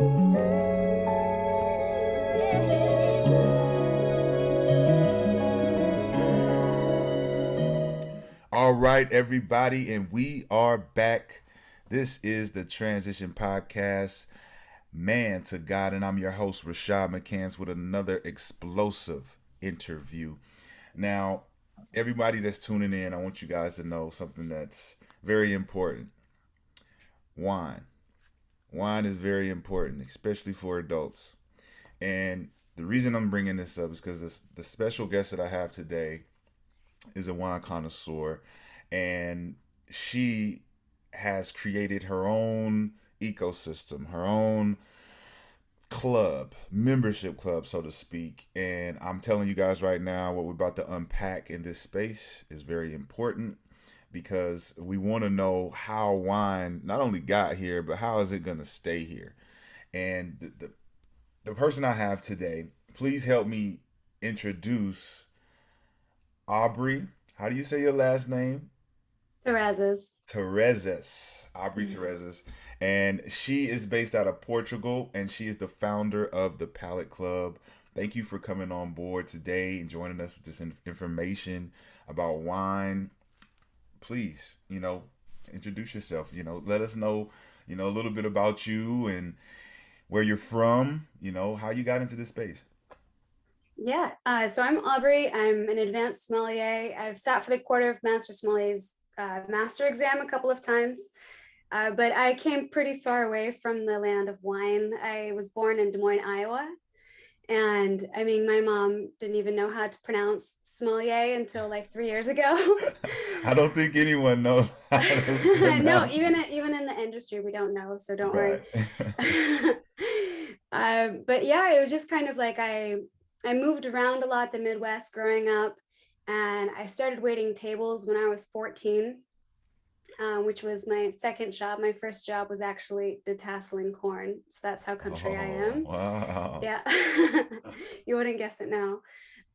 All right, everybody, and we are back. This is the Transition Podcast. Man to God, and I'm your host, Rashad McCants, with another explosive interview. Now, everybody that's tuning in, I want you guys to know something that's very important. Wine. Wine is very important, especially for adults. And the reason I'm bringing this up is because the special guest that I have today is a wine connoisseur, and she has created her own ecosystem, her own club, membership club, so to speak. And I'm telling you guys right now, what we're about to unpack in this space is very important because we want to know how wine not only got here, but how is it going to stay here. And the person I have today, please help me introduce Aubrey. How do you say your last name? Terrazas. Terrazas. Aubrey Mhm. Terrazas. And she is based out of Portugal, and she is the founder of the Palette Club. Thank you for coming on board today and joining us with this information about wine. Please, introduce yourself. Let us know, a little bit about you and where you're from, how you got into this space. Yeah, so I'm Aubrey. I'm an advanced sommelier. I've sat for the Quarter of Master Sommelier's master exam a couple of times, but I came pretty far away from the land of wine. I was born in Des Moines, Iowa. And I mean, my mom didn't even know how to pronounce sommelier until like 3 years ago. I don't think anyone knows how to No, pronounce it. even in the industry, we don't know, so don't worry. Right. But yeah, it was just kind of like I moved around a lot the Midwest growing up, and I started waiting tables when I was 14, which was my second job. My first job was actually detasseling corn, so that's how country I Oh, am. wow. Yeah, you wouldn't guess it now.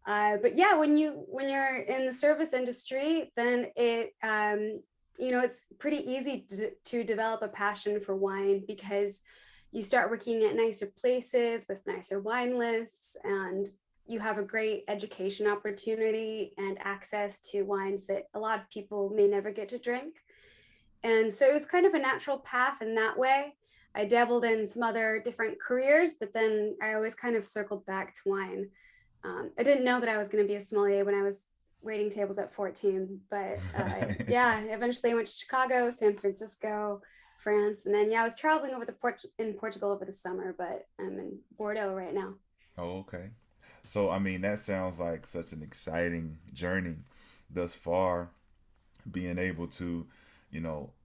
But yeah, when you're in the service industry, then it's pretty easy to develop a passion for wine because you start working at nicer places with nicer wine lists, and you have a great education opportunity and access to wines that a lot of people may never get to drink. And so it was kind of a natural path in that way. I dabbled in some other different careers, but then I always kind of circled back to wine. I didn't know that I was going to be a sommelier when I was waiting tables at 14, but yeah, eventually I went to Chicago, San Francisco, France, and then yeah, I was traveling over in Portugal over the summer, but I'm in Bordeaux right now. Oh, okay. So, I mean, that sounds like such an exciting journey thus far, being able to,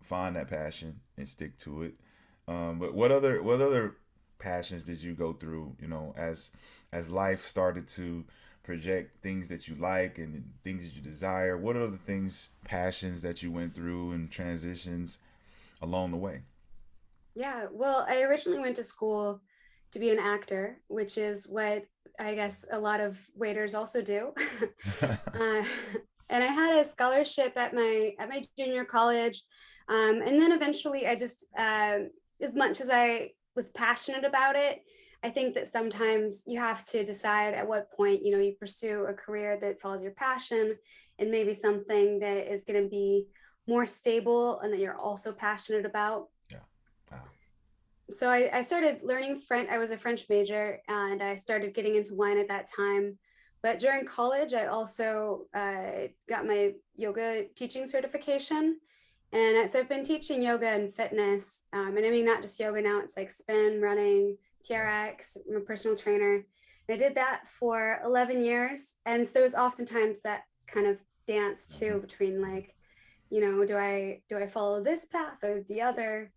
find that passion and stick to it. But what other passions did you go through, as life started to project things that you like and things that you desire? What are the things, passions that you went through and transitions along the way? Yeah, well, I originally went to school to be an actor, which is what I guess a lot of waiters also do. uh, and I had a scholarship at my junior college, and then eventually I just, as much as I was passionate about it, I think that sometimes you have to decide at what point you pursue a career that follows your passion, and maybe something that is going to be more stable and that you're also passionate about. Yeah. Wow. So I started learning French. I was a French major, and I started getting into wine at that time. But during college, I also got my yoga teaching certification. And so I've been teaching yoga and fitness. And I mean, not just yoga now, it's like spin, running, Yeah. TRX. I'm a personal trainer. And I did that for 11 years. And so there was oftentimes that kind of dance Hmm. too between like, do I follow this path or the other?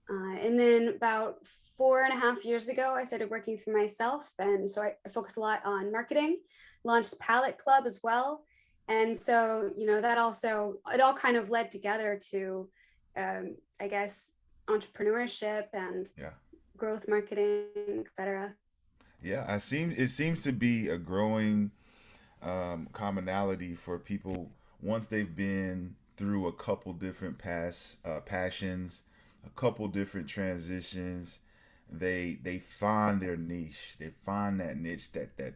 And then about 4.5 years ago, I started working for myself. And so I focus a lot on marketing, launched Palette Club as well. And so, it all kind of led together to, I guess, entrepreneurship and Yeah. growth marketing, et cetera. Yeah. It seems to be a growing commonality for people once they've been through a couple different passions, a couple different transitions. they find their niche. They find that niche that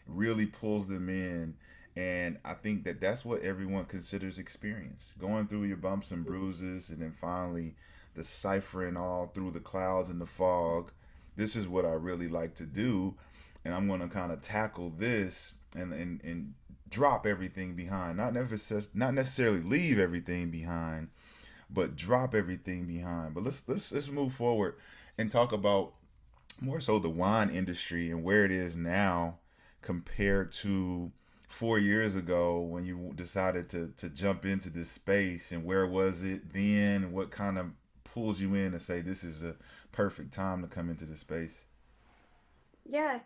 really pulls them in. And I think that that's what everyone considers experience. Going through your bumps and bruises, and then finally deciphering all through the clouds and the fog. This is what I really like to do, and I'm going to kind of tackle this and drop everything behind. Not necessarily leave everything behind, but drop everything behind. But let's move forward and talk about more so the wine industry and where it is now compared to 4 years ago when you decided to jump into this space, and where was it then, and what kind of pulled you in to say this is a perfect time to come into this space? Yeah.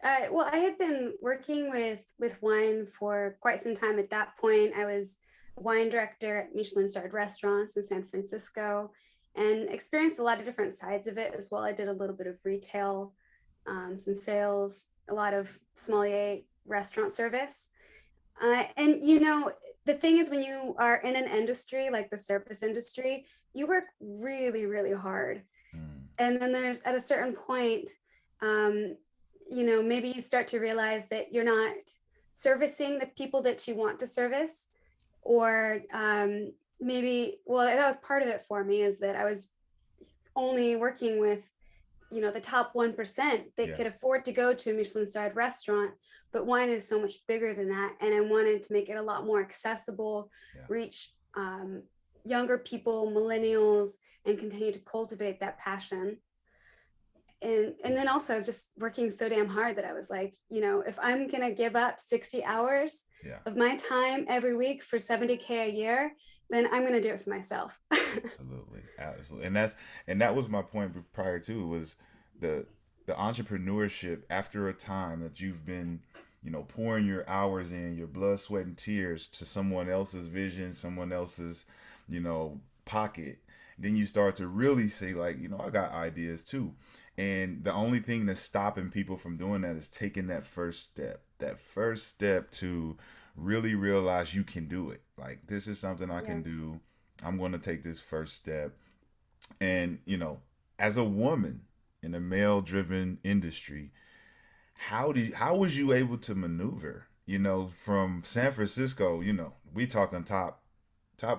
Well, I had been working with wine for quite some time. At that point, I was a wine director at Michelin-starred restaurants in San Francisco, and experienced a lot of different sides of it as well. I did a little bit of retail, some sales, a lot of sommelier restaurant service. And the thing is, when you are in an industry like the service industry, you work really, really hard. Mm, And then there's at a certain point, um, maybe you start to realize that you're not servicing the people that you want to service, or maybe, well, that was part of it for me, is that I was only working with the top 1% that yeah, could afford to go to a Michelin-starred restaurant. But wine is so much bigger than that, and I wanted to make it a lot more accessible, yeah. reach younger people, millennials, and continue to cultivate that passion. And then also I was just working so damn hard that I was like, if I'm gonna give up 60 hours Yeah, of my time every week for 70K a year, then I'm gonna do it for myself. absolutely, absolutely. And that was my point prior to, was the the entrepreneurship after a time that you've been, pouring your hours in, your blood, sweat, and tears to someone else's vision, someone else's, pocket. Then you start to really say, like, I got ideas too. And the only thing that's stopping people from doing that is taking that first step. That first step to really realize you can do it. Like, this is something I Yeah. can do. I'm going to take this first step. And, as a woman in a male driven industry, how was you able to maneuver, from San Francisco, we talking top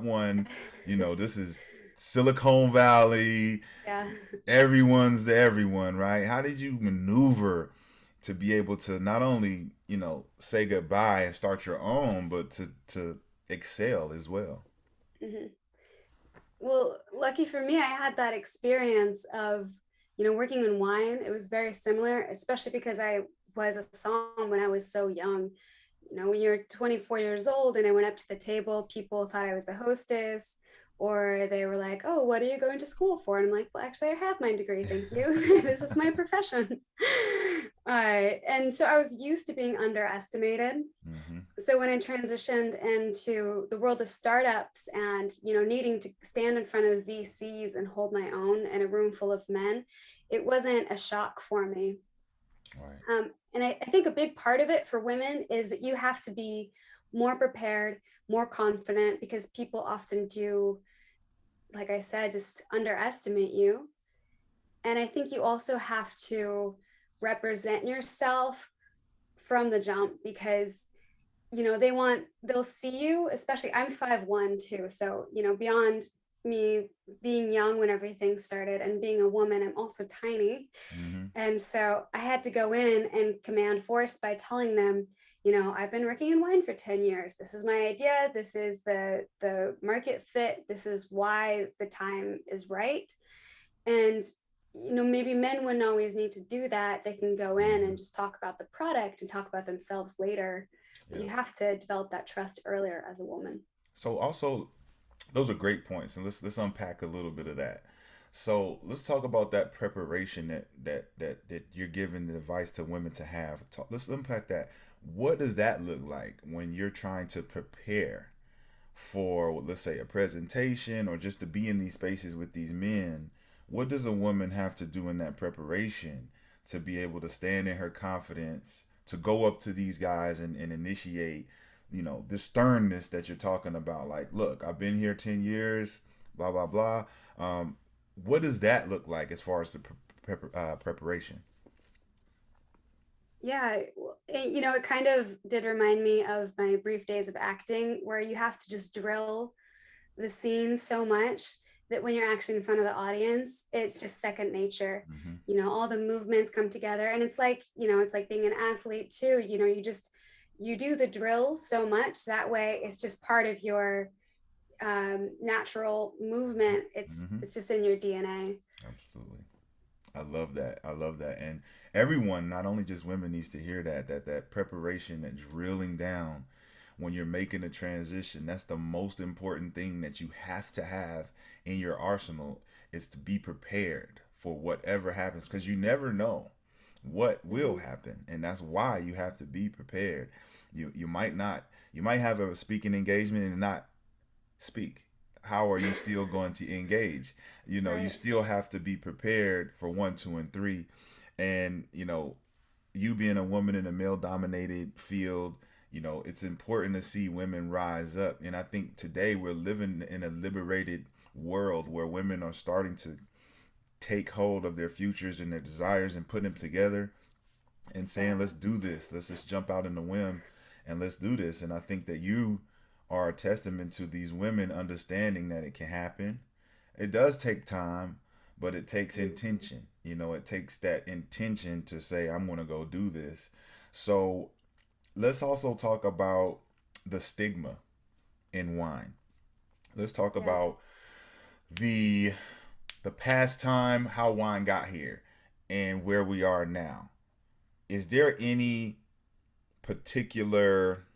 one, this is Silicon Valley, Yeah. everyone's the everyone, right? How did you maneuver to be able to not only, say goodbye and start your own, but to excel as well? Mhm. Well, lucky for me, I had that experience of, working in wine. It was very similar, especially because I was a somm when I was so young. When you're 24 years old and I went up to the table, people thought I was the hostess, or they were like, "Oh, what are you going to school for?" And I'm like, "Well, actually, I have my degree. Thank you. This is my profession." And so I was used to being underestimated. Mm-hmm. So when I transitioned into the world of startups and needing to stand in front of VCs and hold my own in a room full of men, it wasn't a shock for me. Right. And I think a big part of it for women is that you have to be more prepared, more confident, because people often do, like I said, just underestimate you. And I think you also have to represent yourself from the jump, because they'll see you, especially I'm 5'1" too, so beyond me being young when everything started and being a woman, I'm also tiny. Mm-hmm. And so I had to go in and command force by telling them, I've been working in wine for 10 years. This is my idea. This is the market fit. This is why the time is right. And maybe men wouldn't always need to do that. They can go in Mm-hmm. and just talk about the product and talk about themselves later. But Yeah. you have to develop that trust earlier as a woman. So also, those are great points, and let's unpack a little bit of that. So let's talk about that preparation that you're giving the advice to women to have. Let's unpack that. What does that look like when you're trying to prepare for, let's say, a presentation, or just to be in these spaces with these men? What does a woman have to do in that preparation to be able to stand in her confidence, to go up to these guys and initiate, this sternness that you're talking about? Like, look, I've been here 10 years, blah, blah, blah. What does that look like as far as the preparation. Yeah, you know, it kind of did remind me of my brief days of acting, where you have to just drill the scene so much that when you're actually in front of the audience, it's just second nature. Mm-hmm. You know, all the movements come together, and it's like, you know, it's like being an athlete too. You know, you do the drills so much that way it's just part of your natural movement. Mm-hmm. It's just in your DNA. Absolutely. I love that. I love that. And everyone, not only just women, needs to hear that preparation, that drilling down when you're making a transition. That's the most important thing that you have to have in your arsenal, is to be prepared for whatever happens, because you never know what will Mm-hmm. happen, and that's why you have to be prepared. You might not, you might have a speaking engagement and not speak. How are you still going to engage? You know, you Right. still have to be prepared for one, two, and three. And, you know, you being a woman in a male dominated field, you know, it's important to see women rise up. And I think today we're living in a liberated world where women are starting to take hold of their futures and their desires and put them together and saying, Yeah. let's do this. Let's just jump out in the whim and let's do this. And I think that you are a testament to these women understanding that it can happen. It does take time, but it takes Mm-hmm. intention. You know, it takes that intention to say, I'm going to go do this. So let's also talk about the stigma in wine. Let's talk Yeah. about the the past time, how wine got here, and where we are now. Is there any particular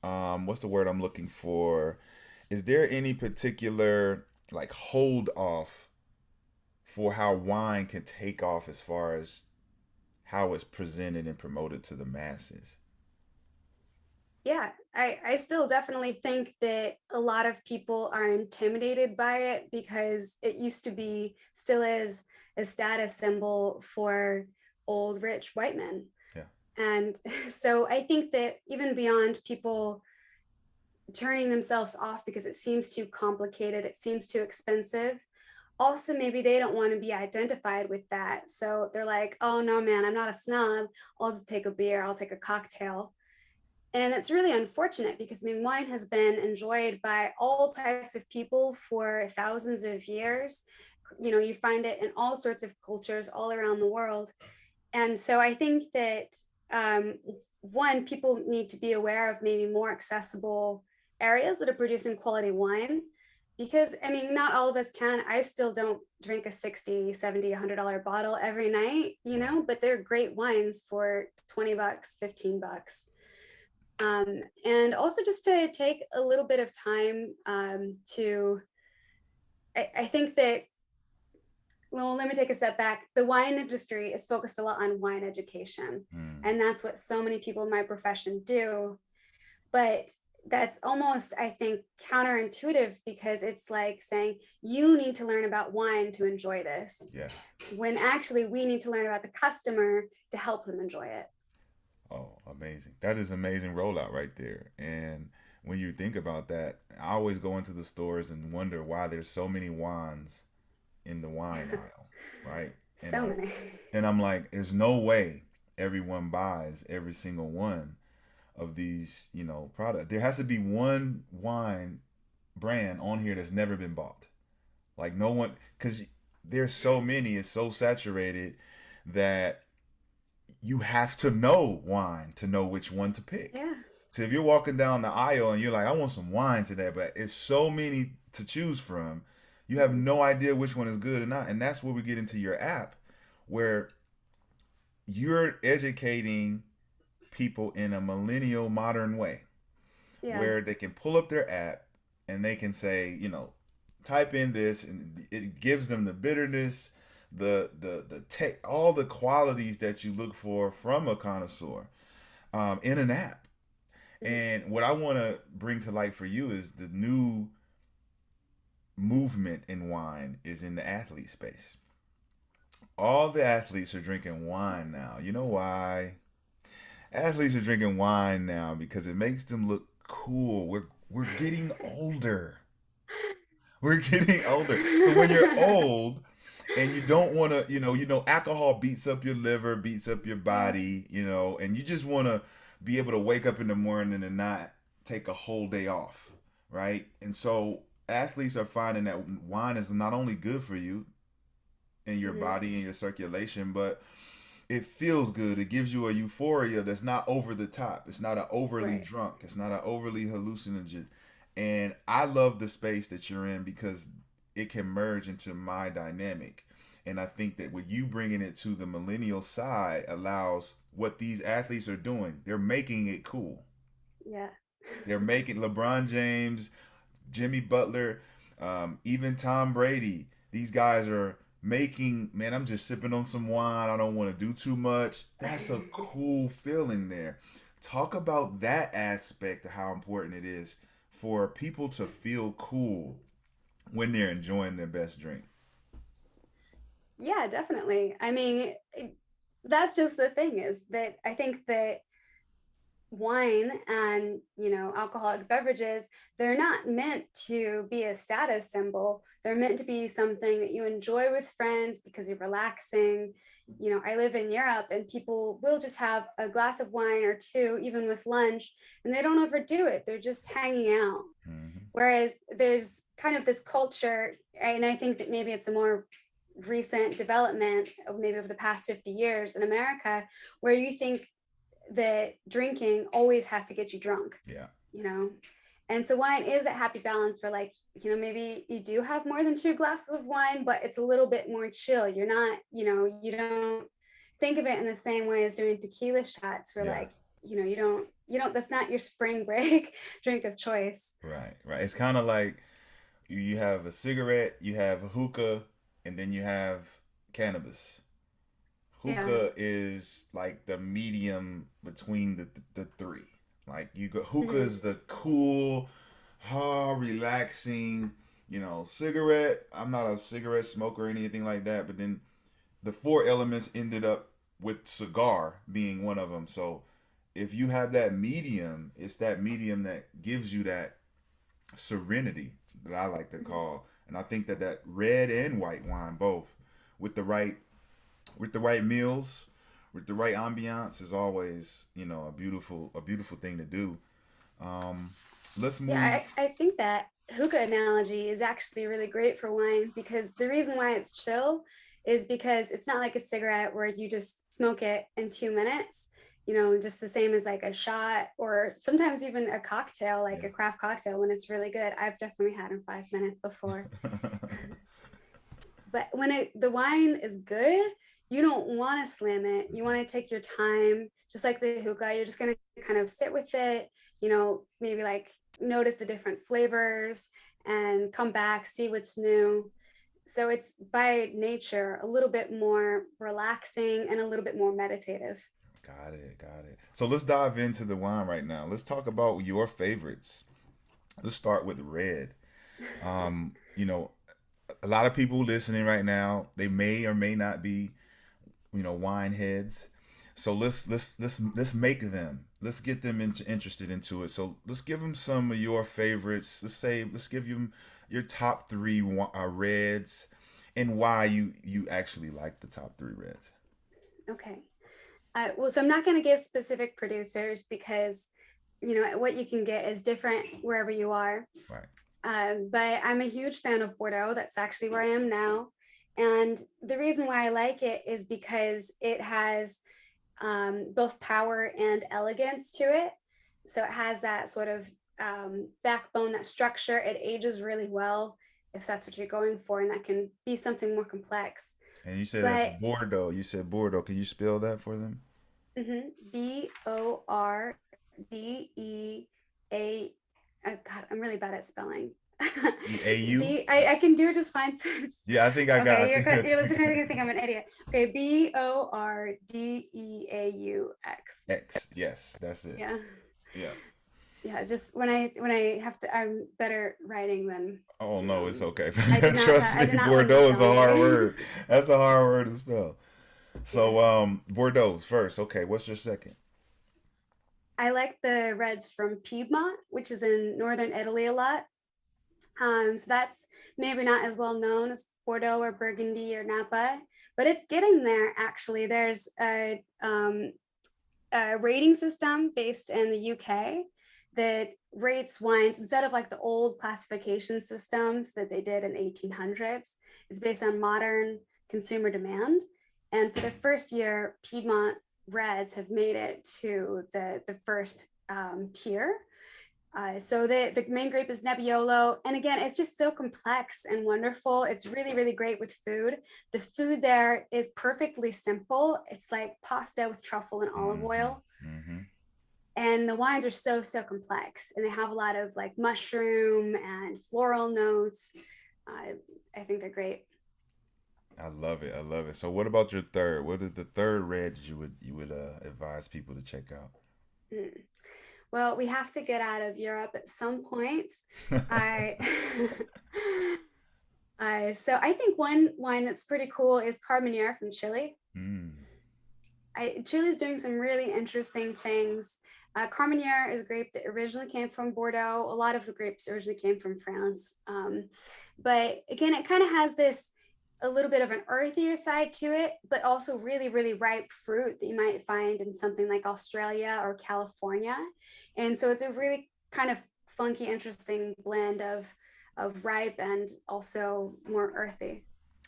what's the word I'm looking for? Is there any particular like hold off for how wine can take off as far as how it's presented and promoted to the masses? Yeah, I still definitely think that a lot of people are intimidated by it because it used to be, still is, a status symbol for old rich white men. Yeah. And so I think that even beyond people turning themselves off because it seems too complicated, it seems too expensive, also maybe they don't want to be identified with that. So they're like, oh no, man, I'm not a snob. I'll just take a beer, I'll take a cocktail. And it's really unfortunate because I mean, wine has been enjoyed by all types of people for thousands of years. You know, you find it in all sorts of cultures all around the world. And so I think that one, people need to be aware of maybe more accessible areas that are producing quality wine. Because I mean, not all of us can. I still don't drink a 60, 70, $100 bottle every night, you Right. know, but they're great wines for $20, $15. And also just to take a little bit of time I think that, well, let me take a step back. The wine industry is focused a lot on wine education, Mm. and that's what so many people in my profession do. But that's almost, I think, counterintuitive because it's like saying you need to learn about wine to enjoy this, Yeah. when actually we need to learn about the customer to help them enjoy it. Oh, amazing. That is amazing rollout right there. And when you think about that, I always go into the stores and wonder why there's so many wines in the wine aisle, right? And So many. I'm like, there's no way everyone buys every single one of these, you know, products. There has to be one wine brand on here that's never been bought. Like no one, because there's so many, it's so saturated that you have to know wine to know which one to pick. Yeah. So if you're walking down the aisle and you're like, I want some wine today, but it's so many to choose from, you have Mm-hmm. no idea which one is good or not. And that's where we get into your app, where you're educating people in a millennial modern way, Yeah. where they can pull up their app and they can say, you know, type in this, and it gives them the bitterness, the tech, all the qualities that you look for from a connoisseur, in an app. And what I want to bring to light for you is the new movement in wine is in the athlete space. All the athletes are drinking wine now. You know why? Athletes are drinking wine now because it makes them look cool. We're getting older. We're getting older. So when you're old And you don't want to, alcohol beats up your liver, beats up your Yeah. body, and you just want to be able to wake up in the morning and not take a whole day off, right? And so athletes are finding that wine is not only good for you and your Hmm. body and your circulation, but it feels good. It gives you a euphoria that's not over the top. It's not an overly Right. drunk. It's not an overly hallucinogen. And I love the space that you're in because it can merge into my dynamic. And I think that with you bringing it to the millennial side allows what these athletes are doing. They're making it cool. Yeah. They're making LeBron James, Jimmy Butler, even Tom Brady. These guys are making, man, I'm just sipping on some wine. I don't want to do too much. That's a cool feeling there. Talk about that aspect of how important it is for people to feel cool when they're enjoying their best drink. Yeah, definitely. I mean, that's just the thing is that I think that wine and alcoholic beverages, they're not meant to be a status symbol. They're meant to be something that you enjoy with friends because you're relaxing. I live in Europe and people will just have a glass of wine or two even with lunch, and they don't overdo it. They're just hanging out. Mm-hmm. Whereas there's kind of this culture, and I think that maybe it's a more recent development of maybe over the past 50 years in America, where you think that drinking always has to get you drunk, Yeah. you know? And so wine is that happy balance where, like, maybe you do have more than two glasses of wine, but it's a little bit more chill. You're not, you don't think of it in the same way as doing tequila shots where, Yeah. like, you don't, that's not your spring break drink of choice. Right. Right. It's kind of like you have a cigarette, you have a hookah, and then you have cannabis. Yeah. Hookah is like the medium between the three. Like you go, hookah Mm-hmm. is the cool, relaxing. Cigarette. I'm not a cigarette smoker or anything like that. But then the four elements ended up with cigar being one of them. So if you have that medium, it's that medium that gives you that serenity that I like to Mm-hmm. call. And I think that red and white wine both with the right meals, with the right ambiance is always, a beautiful thing to do. Um, let's Yeah, move. I think that hookah analogy is actually really great for wine because the reason why it's chill is because it's not like a cigarette where you just smoke it in 2 minutes, just the same as like a shot or sometimes even a cocktail, like Yeah. a craft cocktail when it's really good. I've definitely had in 5 minutes before. But when the wine is good, you don't want to slam it. You want to take your time, just like the hookah. You're just gonna kind of sit with it, maybe like notice the different flavors and come back, see what's new. So it's by nature a little bit more relaxing and a little bit more meditative. Got it. Got it. So let's dive into the wine right now. Let's talk about your favorites. Let's start with red. Um, you know, a lot of people listening right now, they may or may not be, wine heads. So let's make them. Let's get them interested into it. So let's give them some of your favorites. Let's give them your top three reds, and why you actually like the top three reds. Okay. Well, so I'm not going to give specific producers because, what you can get is different wherever you are. Right. But I'm a huge fan of Bordeaux. That's actually where I am now. And the reason why I like it is because it has both power and elegance to it. So it has that sort of backbone, that structure. It ages really well if that's what you're going for, and that can be something more complex. And you said that's But Bordeaux. You said Bordeaux. Can you spell that for them? Bordea. Oh God, I'm really bad at spelling. AU. I can do it just fine. Yeah, I think I Okay, got you're it. listening to think I'm an idiot. Okay, Bordeaux. X. Yes, that's it. Yeah, Yeah. yeah. It's just when I have to, I'm better writing than Oh no, it's okay. I did not Trust me, I did not win the Bordeaux is a spelling hard bee. word. That's a hard word to spell. Yeah, So, Bordeaux's first. Okay, what's your second? I like the reds from Piedmont, which is in northern Italy a lot. So that's maybe not as well known as Bordeaux or Burgundy or Napa, but it's getting there actually. There's a rating system based in the UK that rates wines instead of like the old classification systems that they did in the 1800s. It's based on modern consumer demand. And for the first year, Piedmont Reds have made it to the first tier. So the main grape is Nebbiolo. And again, it's just so complex and wonderful. It's really, really great with food. The food there is perfectly simple. It's like pasta with truffle and olive oil. Mm-hmm. And the wines are so complex. And they have a lot of like mushroom and floral notes. I think they're great. I love it. I love it. So, what about your third? What is the third red you would advise people to check out? Mm. Well, we have to get out of Europe at some point. I so I think one wine that's pretty cool is Carbonnier from Chile. Mm. Chile's doing some really interesting things. Carmenere is a grape that originally came from Bordeaux. A lot of the grapes originally came from France. But again, it kind of has this a little bit of an earthier side to it, but also really, really ripe fruit that you might find in something like Australia or California. And so it's a really kind of funky, interesting blend of ripe and also more earthy.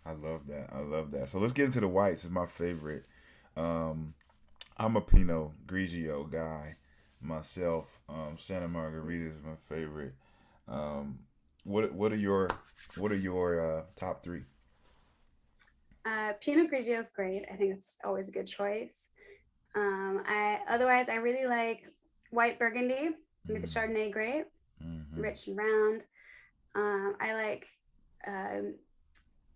I love that. I love that. So let's get into the whites. Is my favorite. Um, I'm a Pinot Grigio guy myself. Santa Margarita is my favorite. Um, what are your top three? Pinot Grigio is great. I think it's always a good choice. I otherwise I really like white Burgundy with the Mm, Chardonnay grape, mm-hmm, rich and round. I like um,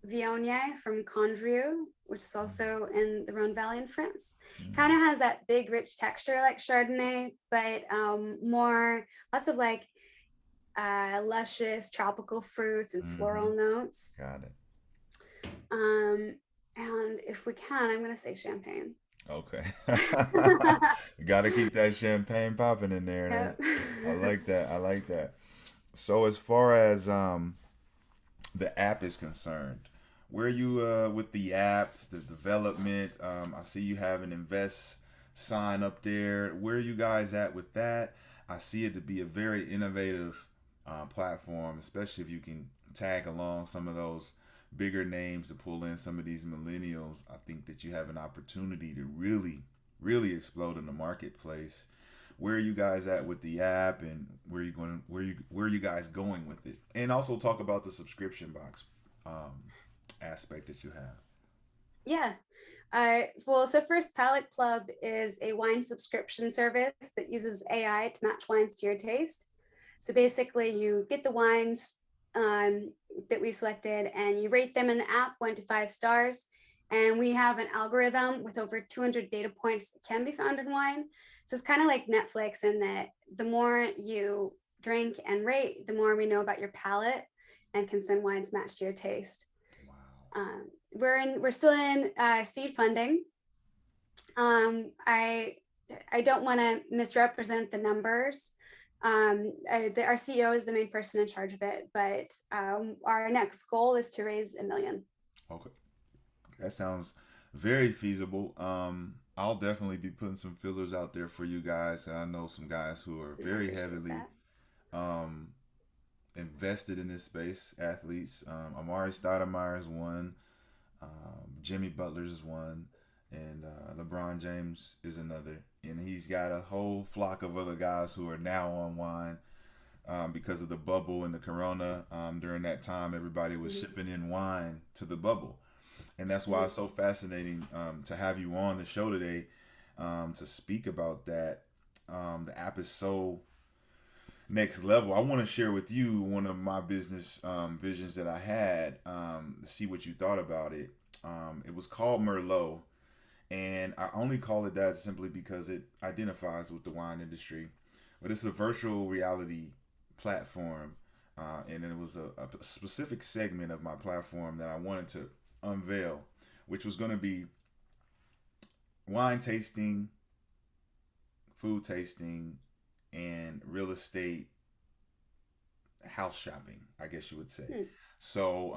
Viognier from Condrieu, which is also in the Rhone Valley in France. Kind mm, of has that big, rich texture like Chardonnay, but more lots of like luscious tropical fruits and mm-hmm. floral notes. Got it. Um, and if we can, I'm going to say champagne. Okay. Got to keep that champagne popping in there. Yep. I like that. I like that. So as far as the app is concerned, where you with the app, the development? I see you have an invest sign up there. Where are you guys at with that? I see it to be a very innovative platform, especially if you can tag along some of those bigger names to pull in some of these millennials. I think that you have an opportunity to really, really explode in the marketplace. Where are you guys at with the app, and where are you guys going with it? And also talk about the subscription box aspect that you have. Yeah. Well, so First Palate Club is a wine subscription service that uses AI to match wines to your taste. So basically, you get the wines that we selected and you rate them in the app 1 to 5 stars. And we have an algorithm with over 200 data points that can be found in wine. So it's kind of like Netflix in that the more you drink and rate, the more we know about your palate and can send wines matched to your taste. Wow. We're still in seed funding. I don't want to misrepresent the numbers. Our CEO is the main person in charge of it, but our next goal is to raise 1 million. Okay. That sounds very feasible. I'll definitely be putting some fillers out there for you guys. And I know some guys who are I very appreciate heavily that. um, invested in this space. Athletes. Amari Stoudemire is one. Jimmy Butler's is one. And LeBron James is another. And he's got a whole flock of other guys who are now on wine because of the bubble and the corona. During that time, everybody was Mhm. shipping in wine to the bubble. And that's why Mhm. it's so fascinating to have you on the show today to speak about that. The app is so next level. I want to share with you one of my business visions that I had to see what you thought about it. It was called Merlot, and I only call it that simply because it identifies with the wine industry. But it's a virtual reality platform, and it was a specific segment of my platform that I wanted to unveil, which was going to be wine tasting, food tasting, and real estate house shopping, I guess you would say. Hmm. So,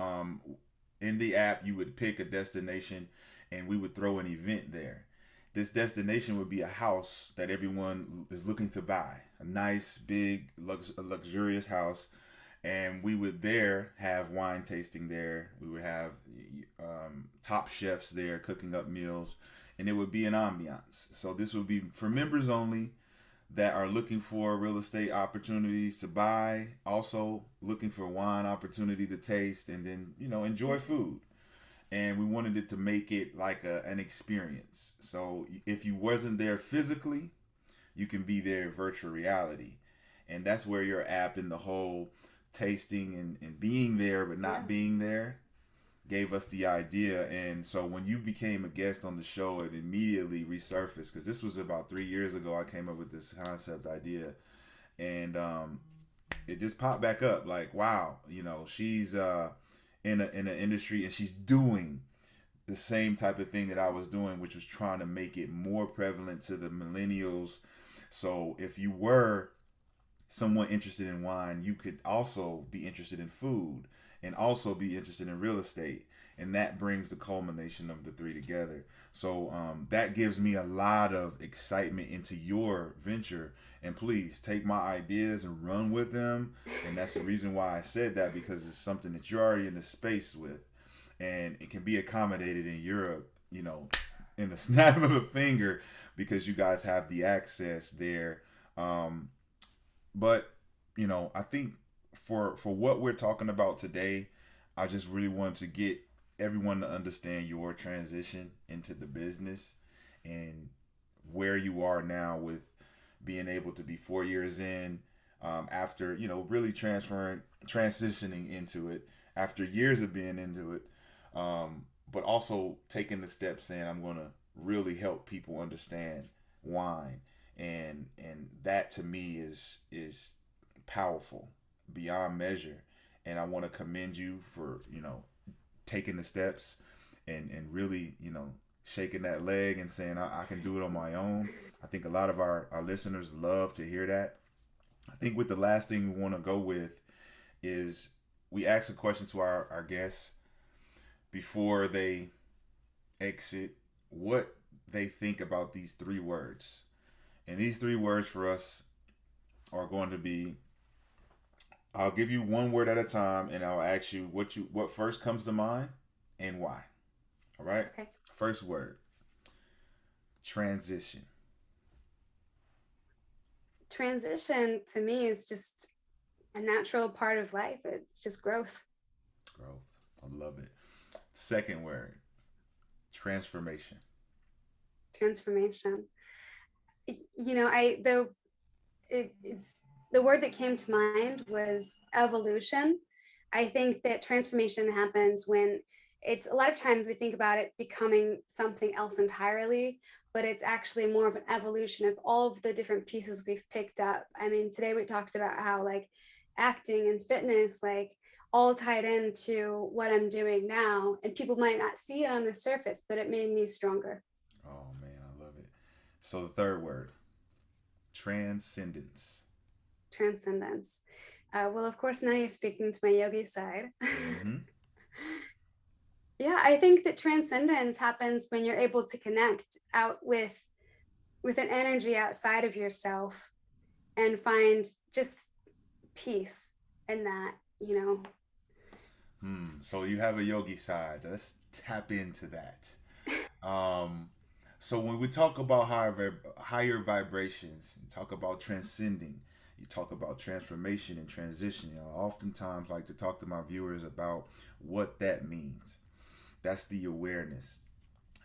in the app, you would pick a destination and we would throw an event there. This destination would be a house that everyone is looking to buy, a nice, big, luxurious house. And we would there have wine tasting there. We would have top chefs there cooking up meals, and it would be an ambiance. So this would be for members only that are looking for real estate opportunities to buy, also looking for wine opportunity to taste, and then enjoy food. And we wanted it to make it like an experience. So if you wasn't there physically, you can be there in virtual reality, and that's where your app and the whole tasting and being there but not being there gave us the idea. And so when you became a guest on the show, it immediately resurfaced, because this was about 3 years ago. I came up with this concept idea, and it just popped back up like, wow, she's in an industry and she's doing the same type of thing that I was doing, which was trying to make it more prevalent to the millennials. So if you were someone interested in wine, you could also be interested in food and also be interested in real estate. And that brings the culmination of the three together. So that gives me a lot of excitement into your venture. And please take my ideas and run with them. And that's the reason why I said that, because it's something that you're already in the space with. And it can be accommodated in Europe, in the snap of a finger, because you guys have the access there. But I think for what we're talking about today, I just really wanted to get everyone to understand your transition into the business and where you are now with being able to be 4 years in, after really transitioning into it after years of being into it, but also taking the steps saying, I'm going to really help people understand wine. And that to me is powerful beyond measure. And I want to commend you for taking the steps and really shaking that leg and saying, I can do it on my own. I think a lot of our listeners love to hear that. I think with the last thing we want to go with is we ask a question to our guests before they exit, what they think about these three words. And these three words for us are going to be, I'll give you one word at a time, and I'll ask you what first comes to mind and why. All right? Okay. First word, transition. Transition to me is just a natural part of life. It's just growth. Growth. I love it. Second word, transformation. Transformation. It's the word that came to mind was evolution. I think that transformation happens when it's a lot of times we think about it becoming something else entirely, but it's actually more of an evolution of all of the different pieces we've picked up. I mean, today we talked about how like acting and fitness, like all tied into what I'm doing now. And people might not see it on the surface, but it made me stronger. Oh man, I love it. So the third word, transcendence. Transcendence. Well, of course, now you're speaking to my yogi side. Mm-hmm. Yeah, I think that transcendence happens when you're able to connect out with an energy outside of yourself and find just peace in that. So you have a yogi side. Let's tap into that. Um, so when we talk about higher vibrations, and talk about transcending, you talk about transformation and transition. I oftentimes like to talk to my viewers about what that means. That's the awareness.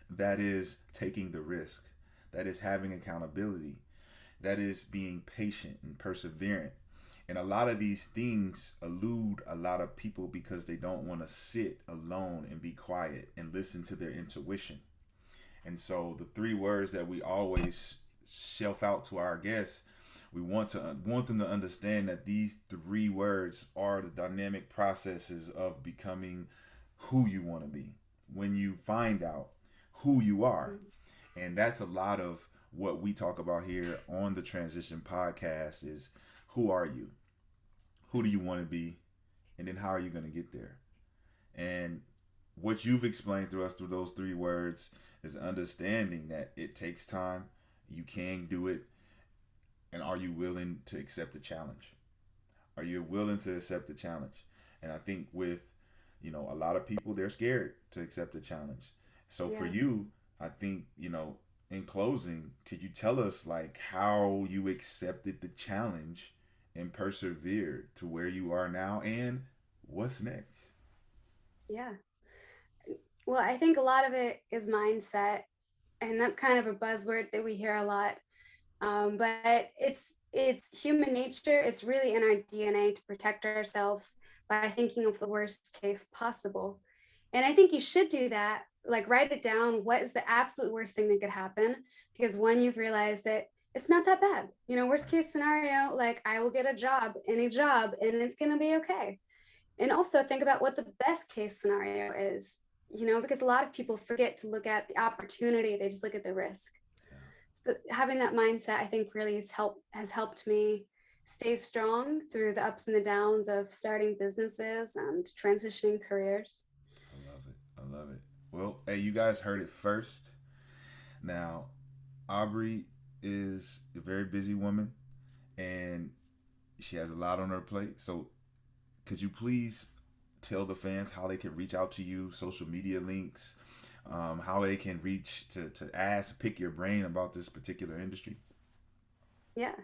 That is taking the risk. That is having accountability. That is being patient and perseverant. And a lot of these things elude a lot of people because they don't want to sit alone and be quiet and listen to their intuition. And so the three words that we always shelf out to our guests, we want them to understand that these three words are the dynamic processes of becoming who you want to be when you find out who you are. And that's a lot of what we talk about here on the Transition Podcast is, who are you? Who do you want to be? And then how are you going to get there? And what you've explained to us through those three words is understanding that it takes time, you can do it, and are you willing to accept the challenge? Are you willing to accept the challenge? And I think with, a lot of people, they're scared to accept the challenge. So for you, I think, in closing, could you tell us like how you accepted the challenge and persevered to where you are now and what's next? Yeah. Well, I think a lot of it is mindset, and that's kind of a buzzword that we hear a lot. But it's human nature. It's really in our DNA to protect ourselves by thinking of the worst case possible. And I think you should do that. Like write it down. What is the absolute worst thing that could happen? Because when you've realized that it's not that bad, worst case scenario, like I will get a job, any job, and it's going to be okay. And also think about what the best case scenario is, because a lot of people forget to look at the opportunity. They just look at the risk. So having that mindset, I think, really has helped me stay strong through the ups and the downs of starting businesses and transitioning careers. I love it. I love it. Well, hey, you guys heard it first. Now, Aubrey is a very busy woman and she has a lot on her plate. So, could you please tell the fans how they can reach out to you, social media links, how they can reach to ask, pick your brain about this particular industry? Yeah.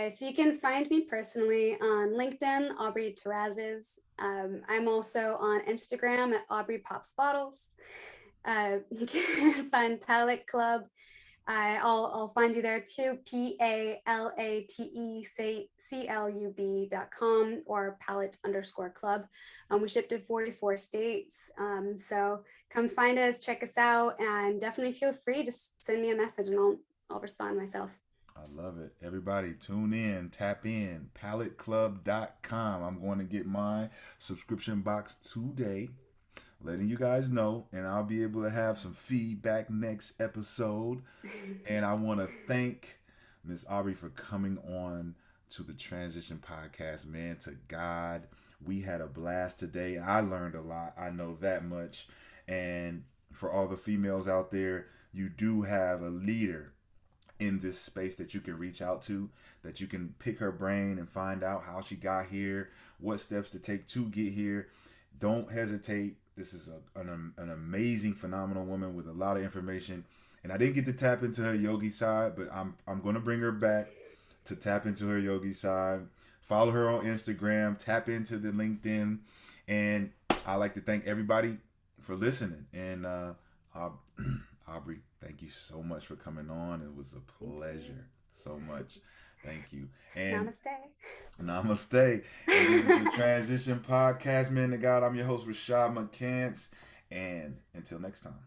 So you can find me personally on LinkedIn, Aubrey Terrazas. I'm also on Instagram at Aubrey Pops Bottles. You can find Palette Club. I'll find you there too. PALATECLUB.com or palette_club. We ship to 44 states. So come find us, check us out, and definitely feel free. Just send me a message and I'll respond myself. I love it. Everybody tune in, tap in, paleteclub.com. I'm going to get my subscription box today, letting you guys know, and I'll be able to have some feedback next episode. And I want to thank Miss Aubrey for coming on to the Transition Podcast. Man, to God, we had a blast today. I learned a lot. I know that much. And for all the females out there, you do have a leader in this space that you can reach out to, that you can pick her brain and find out how she got here, what steps to take to get here. Don't hesitate. This is an amazing, phenomenal woman with a lot of information. And I didn't get to tap into her yogi side, but I'm going to bring her back to tap into her yogi side. Follow her on Instagram, tap into the LinkedIn. And I'd like to thank everybody for listening. And Aubrey, thank you so much for coming on. It was a pleasure. So much. Thank you. And namaste. And this is the Transition Podcast, man to God. I'm your host, Rashad McCants. And until next time.